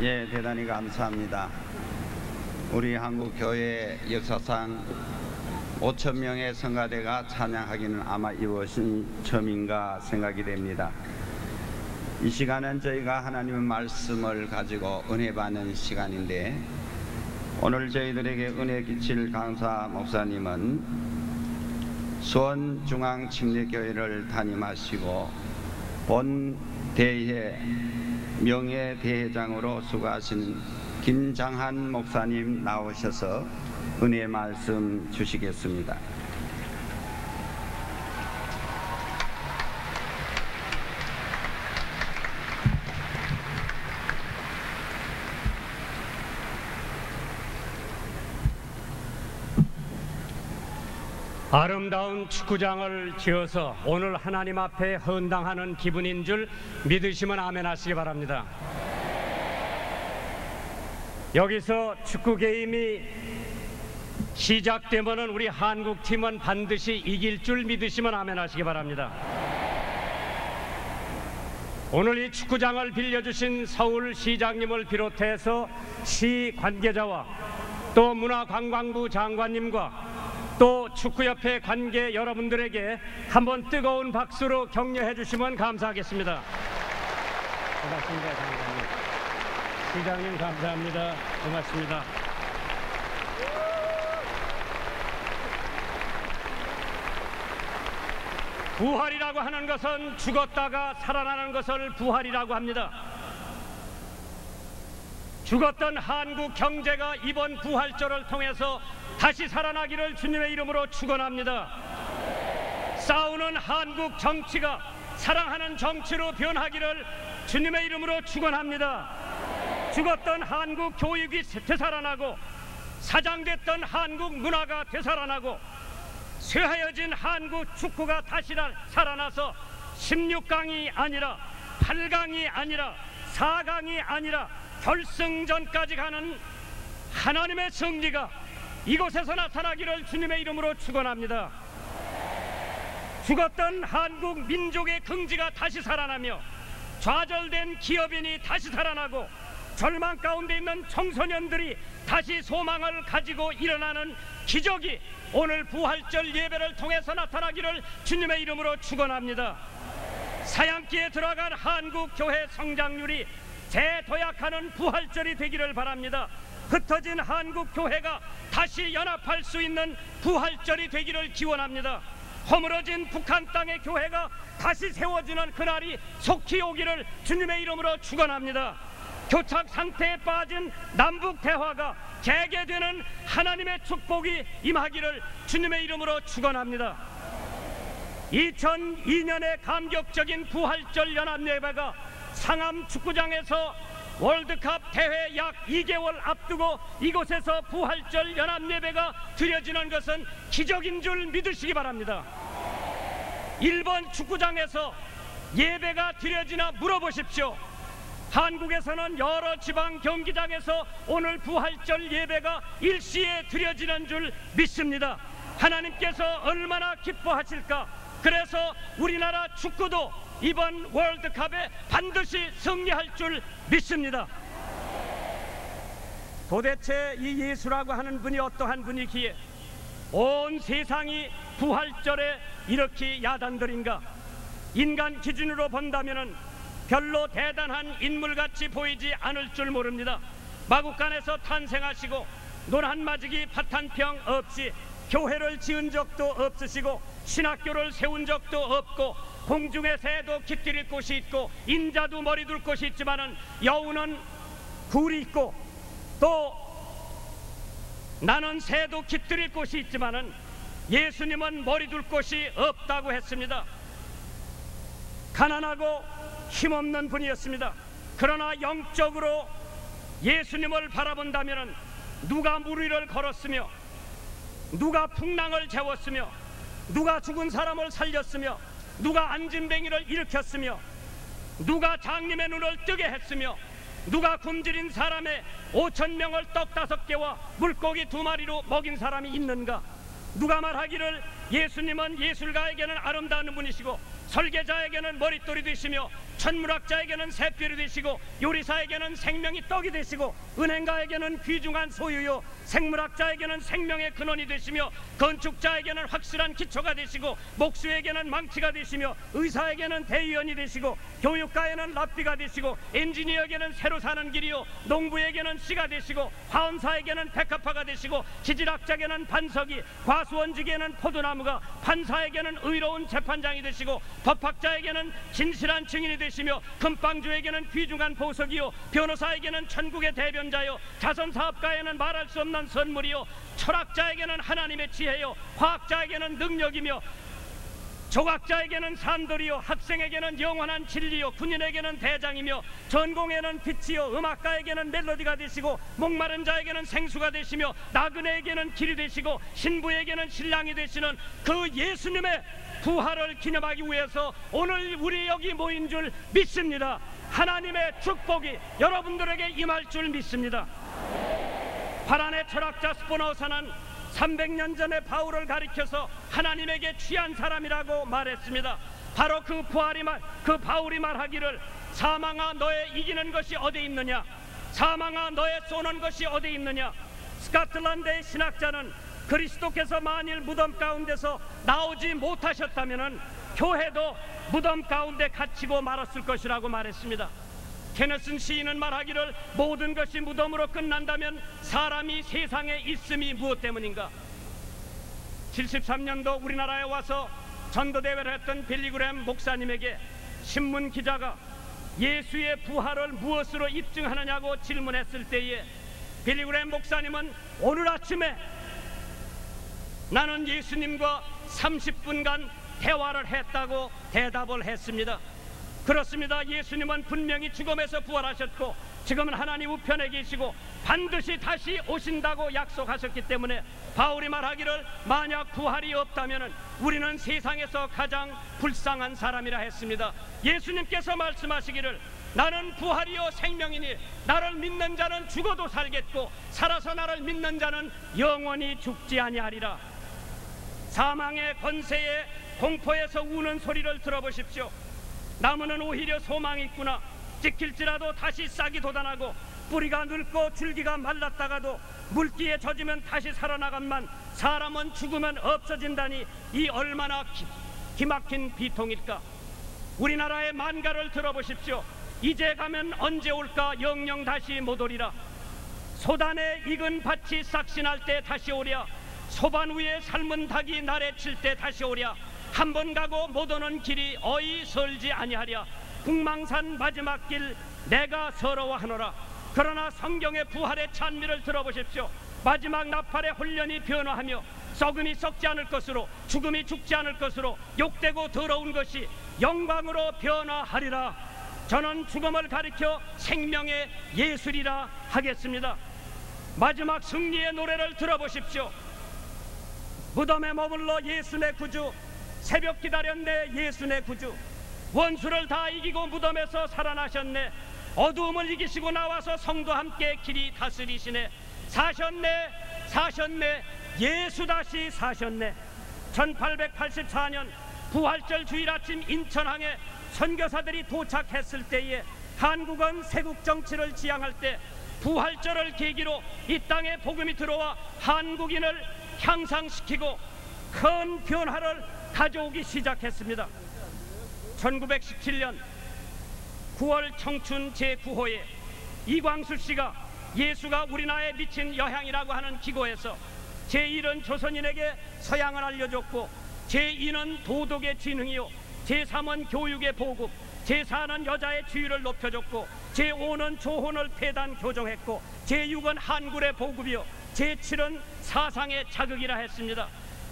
예, 대단히 감사합니다. 우리 한국 교회 역사상 5천 명의 성가대가 찬양하기는 아마 이것이 처음인가 생각이 됩니다. 이 시간은 저희가 하나님의 말씀을 가지고 은혜 받는 시간인데, 오늘 저희들에게 은혜 끼칠 강사 목사님은 수원중앙침례교회를 담임하시고 본 대회 명예대회장으로 수고하신 김장한 목사님 나오셔서 은혜 말씀 주시겠습니다. 아름다운 축구장을 지어서 오늘 하나님 앞에 헌당하는 기분인 줄 믿으시면 아멘 하시기 바랍니다. 여기서 축구 게임이 시작되면은 우리 한국팀은 반드시 이길 줄 믿으시면 아멘 하시기 바랍니다. 오늘 이 축구장을 빌려주신 서울시장님을 비롯해서 시 관계자와 또 문화관광부 장관님과 또 축구협회 관계 여러분들에게 한번 뜨거운 박수로 격려해 주시면 감사하겠습니다. 고맙습니다. 장관님. 시장님 감사합니다. 고맙습니다. 부활이라고 하는 것은 죽었다가 살아나는 것을 부활이라고 합니다. 죽었던 한국 경제가 이번 부활절을 통해서 다시 살아나기를 주님의 이름으로 축원합니다. 싸우는 한국 정치가 사랑하는 정치로 변하기를 주님의 이름으로 축원합니다. 죽었던 한국 교육이 되살아나고 사장됐던 한국 문화가 되살아나고 쇠하여진 한국 축구가 다시 살아나서 16강이 아니라 8강이 아니라 4강이 아니라 결승전까지 가는 하나님의 승리가 이곳에서 나타나기를 주님의 이름으로 축원합니다. 죽었던 한국 민족의 긍지가 다시 살아나며 좌절된 기업인이 다시 살아나고 절망 가운데 있는 청소년들이 다시 소망을 가지고 일어나는 기적이 오늘 부활절 예배를 통해서 나타나기를 주님의 이름으로 축원합니다. 사양기에 들어간 한국 교회 성장률이 재도약하는 부활절이 되기를 바랍니다. 흩어진 한국 교회가 다시 연합할 수 있는 부활절이 되기를 기원합니다. 허물어진 북한 땅의 교회가 다시 세워지는 그날이 속히 오기를 주님의 이름으로 축원합니다. 교착 상태에 빠진 남북 대화가 재개되는 하나님의 축복이 임하기를 주님의 이름으로 축원합니다. 2002년의 감격적인 부활절 연합예배가 상암 축구장에서 월드컵 대회 약 2개월 앞두고 이곳에서 부활절 연합예배가 드려지는 것은 기적인 줄 믿으시기 바랍니다. 일본 축구장에서 예배가 드려지나 물어보십시오. 한국에서는 여러 지방 경기장에서 오늘 부활절 예배가 일시에 드려지는 줄 믿습니다. 하나님께서 얼마나 기뻐하실까. 그래서 우리나라 축구도 이번 월드컵에 반드시 승리할 줄 믿습니다. 도대체 이 예수라고 하는 분이 어떠한 분이기에 온 세상이 부활절에 이렇게 야단들인가. 인간 기준으로 본다면은 별로 대단한 인물같이 보이지 않을 줄 모릅니다. 마국간에서 탄생하시고 논한마지기 파탄평 없이 교회를 지은 적도 없으시고 신학교를 세운 적도 없고 공중의 새도 깃들일 곳이 있고 인자도 머리 둘 곳이 있지만은 여우는 굴이 있고 또 나는 새도 깃들일 곳이 있지만은 예수님은 머리 둘 곳이 없다고 했습니다. 가난하고 힘없는 분이었습니다. 그러나 영적으로 예수님을 바라본다면은 누가 물 위를 걸었으며 누가 풍랑을 재웠으며 누가 죽은 사람을 살렸으며 누가 안진뱅이를 일으켰으며 누가 장님의 눈을 뜨게 했으며 누가 굶주린 사람의 5,000명을 떡 5개와 물고기 2마리로 먹인 사람이 있는가. 누가 말하기를 예수님은 예술가에게는 아름다운 분이시고 설계자에게는 머릿돌이 되시며 천문학자에게는 샛별이 되시고 요리사에게는 생명이 떡이 되시고 은행가에게는 귀중한 소유요 생물학자에게는 생명의 근원이 되시며 건축자에게는 확실한 기초가 되시고 목수에게는 망치가 되시며 의사에게는 대의원이 되시고 교육가에는 랍비가 되시고 엔지니어에게는 새로 사는 길이요 농부에게는 씨가 되시고 화원사에게는 백합화가 되시고 지질학자에게는 반석이 과수원직에는 포도나무가 판사에게는 의로운 재판장이 되시고 법학자에게는 진실한 증인이 되시며 금방주에게는 귀중한 보석이요 변호사에게는 천국의 대변자요 자선사업가에는 말할 수 없는 선물이요 철학자에게는 하나님의 지혜요 과학자에게는 능력이며 조각자에게는 산돌이요 학생에게는 영원한 진리요 군인에게는 대장이며 전공에는 빛이요 음악가에게는 멜로디가 되시고 목마른 자에게는 생수가 되시며 나그네에게는 길이 되시고 신부에게는 신랑이 되시는 그 예수님의 부활을 기념하기 위해서 오늘 우리 여기 모인 줄 믿습니다. 하나님의 축복이 여러분들에게 임할 줄 믿습니다. 바란의 철학자 스포노사는 300년 전에 바울을 가리켜서 하나님에게 취한 사람이라고 말했습니다. 바로 그 바울이 말하기를 사망아 너의 이기는 것이 어디 있느냐 사망아 너의 쏘는 것이 어디 있느냐. 스코틀랜드의 신학자는 그리스도께서 만일 무덤 가운데서 나오지 못하셨다면 교회도 무덤 가운데 갇히고 말았을 것이라고 말했습니다. 테너슨 시인은 말하기를 모든 것이 무덤으로 끝난다면 사람이 세상에 있음이 무엇 때문인가. 73년도 우리나라에 와서 전도대회를 했던 빌리그램 목사님에게 신문 기자가 예수의 부활을 무엇으로 입증하느냐고 질문했을 때에 빌리그램 목사님은 오늘 아침에 나는 예수님과 30분간 대화를 했다고 대답을 했습니다. 그렇습니다. 예수님은 분명히 죽음에서 부활하셨고 지금은 하나님 우편에 계시고 반드시 다시 오신다고 약속하셨기 때문에 바울이 말하기를 만약 부활이 없다면 우리는 세상에서 가장 불쌍한 사람이라 했습니다. 예수님께서 말씀하시기를 나는 부활이요 생명이니 나를 믿는 자는 죽어도 살겠고 살아서 나를 믿는 자는 영원히 죽지 아니하리라. 사망의 권세의 공포에서 우는 소리를 들어보십시오. 나무는 오히려 소망이 있구나. 찍힐지라도 다시 싹이 돋아나고 뿌리가 늙고 줄기가 말랐다가도 물기에 젖으면 다시 살아나간만 사람은 죽으면 없어진다니 이 얼마나 기막힌 비통일까. 우리나라의 만가를 들어보십시오. 이제 가면 언제 올까 영영 다시 못 오리라. 소단에 익은 밭이 싹신할 때 다시 오랴. 소반 위에 삶은 닭이 날에 칠 때 다시 오랴. 한 번 가고 못 오는 길이 어이 설지 아니하랴. 국망산 마지막 길 내가 서러워하노라. 그러나 성경의 부활의 찬미를 들어보십시오. 마지막 나팔의 훈련이 변화하며 썩음이 썩지 않을 것으로 죽음이 죽지 않을 것으로 욕되고 더러운 것이 영광으로 변화하리라. 저는 죽음을 가리켜 생명의 예술이라 하겠습니다. 마지막 승리의 노래를 들어보십시오. 무덤에 머물러 예수 내 구주 새벽 기다렸네 예수 내 구주 원수를 다 이기고 무덤에서 살아나셨네. 어두움을 이기시고 나와서 성도 함께 길이 다스리시네. 사셨네 사셨네 예수 다시 사셨네. 1884년 부활절 주일 아침 인천항에 선교사들이 도착했을 때에 한국은 세국 정치를 지향할 때 부활절을 계기로 이 땅에 복음이 들어와 한국인을 향상시키고 큰 변화를 가져오기 시작했습니다. 1917년 9월 청춘 제9호에 이광수 씨가 예수가 우리나라에 미친 영향이라고 하는 기고에서 제1은 조선인에게 서양을 알려줬고 제2는 도덕의 진흥이요 제3은 교육의 보급 제4는 여자의 지위를 높여줬고 제5는 조혼을 폐단 교정했고 제6은 한글의 보급이요 제7은 사상의 자극이라 했습니다.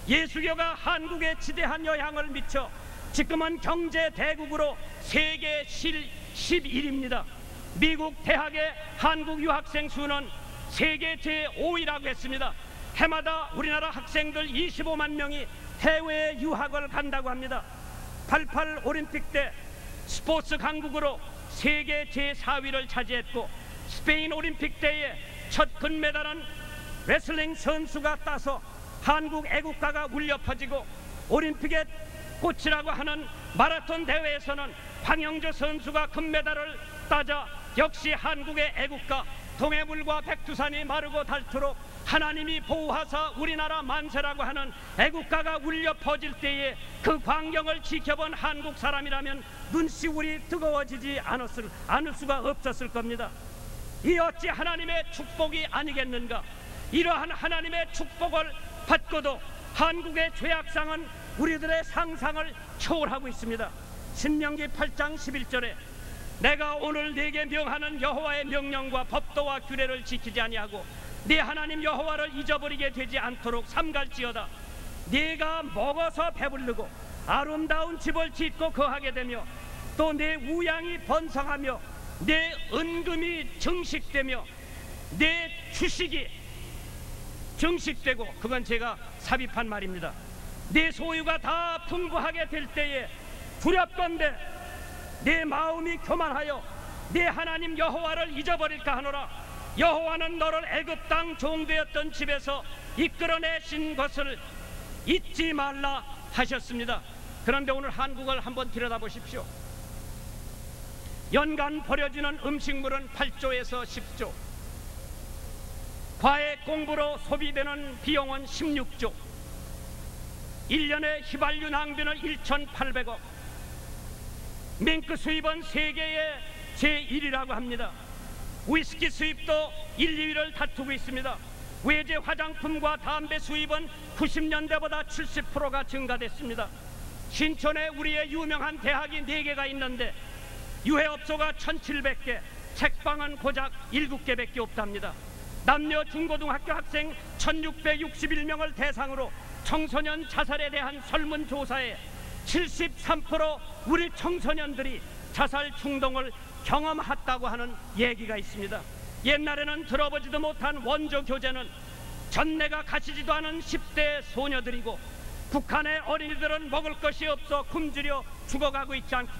예수교가 한국에 지대한 영향을 미쳐 지금은 경제 대국으로 세계 11입니다. 미국 대학의 한국 유학생 수는 세계 제5위라고 했습니다. 해마다 우리나라 학생들 25만 명이 해외에 유학을 간다고 합니다. 88 올림픽 때 스포츠 강국으로 세계 제4위를 차지했고 스페인 올림픽 때의 첫 금메달은 레슬링 선수가 따서 한국 애국가가 울려 퍼지고 올림픽의 꽃이라고 하는 마라톤 대회에서는 황영조 선수가 금메달을 따자 역시 한국의 애국가 동해물과 백두산이 마르고 닳도록 하나님이 보호하사 우리나라 만세라고 하는 애국가가 울려 퍼질 때에 그 광경을 지켜본 한국 사람이라면 눈시울이 뜨거워지지 않을 수가 없었을 겁니다. 이 어찌 하나님의 축복이 아니겠는가. 이러한 하나님의 축복을 받고도 한국의 죄악상은 우리들의 상상을 초월하고 있습니다. 신명기 8장 11절에 내가 오늘 네게 명하는 여호와의 명령과 법도와 규례를 지키지 아니하고 네 하나님 여호와를 잊어버리게 되지 않도록 삼갈지어다. 네가 먹어서 배부르고 아름다운 집을 짓고 거하게 되며 또 내 우양이 번성하며 내 은금이 증식되며 내 주식이 증식되고, 그건 제가 삽입한 말입니다. 내 소유가 다 풍부하게 될 때에 두렵건대 내 마음이 교만하여 내 하나님 여호와를 잊어버릴까 하노라. 여호와는 너를 애굽 땅 종되었던 집에서 이끌어내신 것을 잊지 말라 하셨습니다. 그런데 오늘 한국을 한번 들여다보십시오. 연간 버려지는 음식물은 8조에서 10조, 과외 공부로 소비되는 비용은 16조, 1년에 휘발유 낭비는 1,800억, 밍크 수입은 세계의 제1위라고 합니다. 위스키 수입도 1, 2위를 다투고 있습니다. 외제 화장품과 담배 수입은 90년대보다 70%가 증가됐습니다. 신촌에 우리의 유명한 대학이 4개가 있는데 유해업소가 1,700개, 책방은 고작 7개밖에 없답니다. 남녀 중고등학교 학생 1,661명을 대상으로 청소년 자살에 대한 설문조사에 73% 우리 청소년들이 자살 충동을 경험했다고 하는 얘기가 있습니다. 옛날에는 들어보지도 못한 원조 교재는 전내가 가시지도 않은 10대 소녀들이고, 북한의 어린이들은 먹을 것이 없어 굶주려 죽어가고 있지 않고,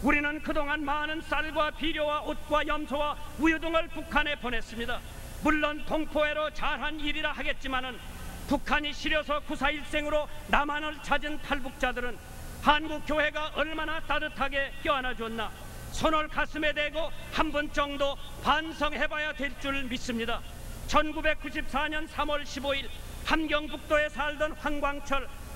우리는 그동안 많은 쌀과 비료와 옷과 염소와 우유 등을 북한에 보냈습니다. 물론 동포애로 잘한 일이라 하겠지만은 북한이 시려서 구사일생으로 남한을 찾은 탈북자들은 한국 교회가 얼마나 따뜻하게 껴안아줬나 손을 가슴에 대고 한 번 정도 반성해봐야 될 줄 믿습니다. 1994년 3월 15일 함경북도에 살던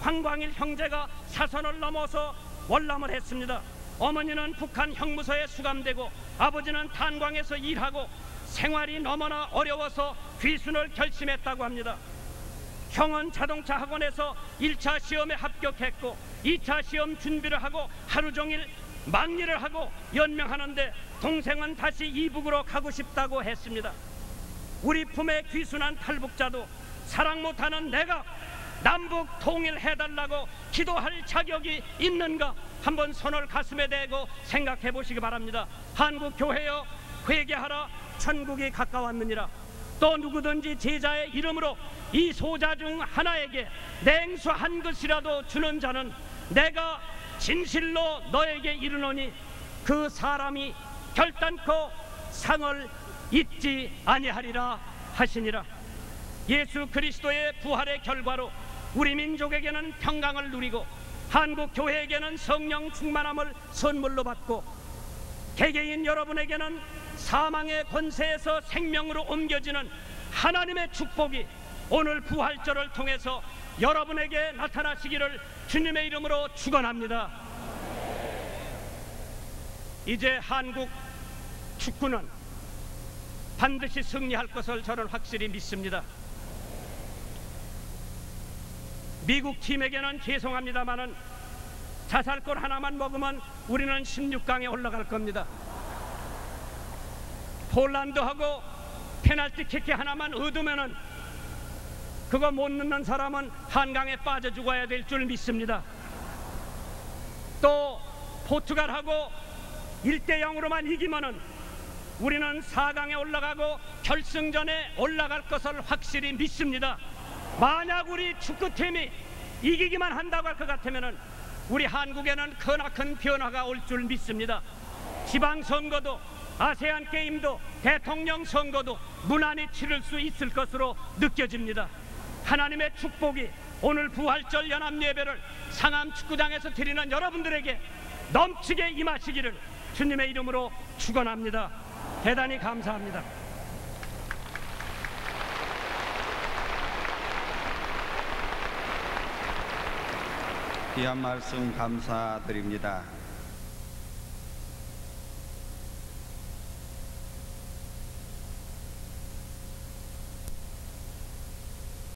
황광일 형제가 사선을 넘어서 월남을 했습니다. 어머니는 북한 형무소에 수감되고 아버지는 탄광에서 일하고 생활이 너무나 어려워서 귀순을 결심했다고 합니다. 형은 자동차 학원에서 1차 시험에 합격했고 2차 시험 준비를 하고 하루 종일 막일을 하고 연명하는데, 동생은 다시 이북으로 가고 싶다고 했습니다. 우리 품에 귀순한 탈북자도 사랑 못하는 내가 남북 통일해달라고 기도할 자격이 있는가 한번 손을 가슴에 대고 생각해 보시기 바랍니다. 한국 교회여 회개하라, 천국이 가까웠느니라. 또 누구든지 제자의 이름으로 이 소자 중 하나에게 냉수 한 그릇이라도 주는 자는 내가 진실로 너에게 이르노니 그 사람이 결단코 상을 잊지 아니하리라 하시니라. 예수 그리스도의 부활의 결과로 우리 민족에게는 평강을 누리고 한국 교회에게는 성령 충만함을 선물로 받고 개개인 여러분에게는 사망의 권세에서 생명으로 옮겨지는 하나님의 축복이 오늘 부활절을 통해서 여러분에게 나타나시기를 주님의 이름으로 축원합니다. 이제 한국 축구는 반드시 승리할 것을 저는 확실히 믿습니다. 미국 팀에게는 죄송합니다마는 자살골 하나만 먹으면 우리는 16강에 올라갈 겁니다. 폴란드하고 페널티킥 하나만 얻으면은 그거 못 넣는 사람은 한강에 빠져 죽어야 될 줄 믿습니다. 또 포르투갈하고 1대0으로만 이기면은 우리는 4강에 올라가고 결승전에 올라갈 것을 확실히 믿습니다. 만약 우리 축구팀이 이기기만 한다고 할 것 같으면은 우리 한국에는 크나큰 변화가 올 줄 믿습니다. 지방선거도 아세안 게임도 대통령 선거도 무난히 치를 수 있을 것으로 느껴집니다. 하나님의 축복이 오늘 부활절 연합예배를 상암 축구장에서 드리는 여러분들에게 넘치게 임하시기를 주님의 이름으로 축원합니다. 대단히 감사합니다. 귀한 말씀 감사드립니다.